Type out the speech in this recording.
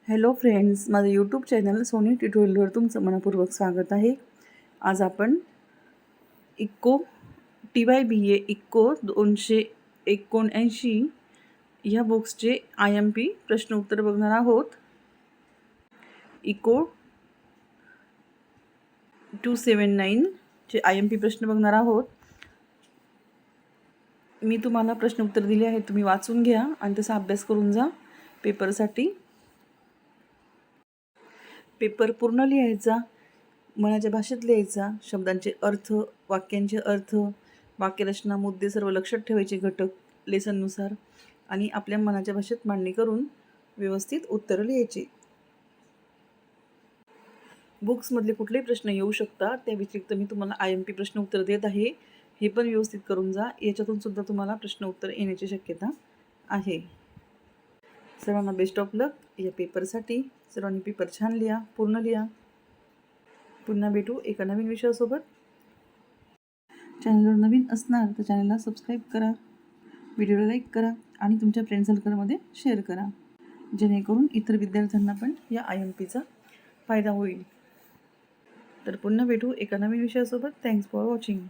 Hello friends, माझं YouTube channel Sony ट्युटोरियलवर तुमचं मनपूर्वक स्वागत आहे. आज आपण इक्को TYBA इक्को 279 ह्या बुक्सचे IMP प्रश्न उत्तर बघणार आहोत. इक्को 279 चे IMP प्रश्न बघणार आहोत. मी तुम्हाला प्रश्न उत्तर दिले आहेत, तुम्ही वाचून घ्या आणि तसा अभ्यास करून जा. पेपरसाठी पेपर पूर्ण लिहायचा, मनाच्या भाषेत लिहायचा, शब्दांचे अर्थ, वाक्यांचे अर्थ, वाक्यरचना, मुद्दे सर्व लक्षात ठेवायचे घटक लेसननुसार आणि आपल्या मनाच्या भाषेत मांडणी करून व्यवस्थित उत्तरं लिहायची. बुक्समधले कुठलेही प्रश्न येऊ शकतात, त्या व्यतिरिक्त मी तुम्हाला IMP प्रश्न उत्तर देत आहे. हे पण व्यवस्थित करून जा, याच्यातून सुद्धा तुम्हाला प्रश्न उत्तर येण्याची शक्यता आहे. सर्वांना बेस्ट ऑफ लक या पेपरसाठी. सर्वांनी पेपर छान लिहा, पूर्ण लिहा. पुन्हा भेटू एका नवीन विषयासोबत. चॅनलवर नवीन असणार तर चॅनलला सबस्क्राईब करा, व्हिडिओला लाईक करा आणि तुमच्या फ्रेंड सर्कलमध्ये शेअर करा, जेणेकरून इतर विद्यार्थ्यांना पण या IMPचा फायदा होईल. तर पुन्हा भेटू एका नवीन विषयासोबत. Thanks for watching.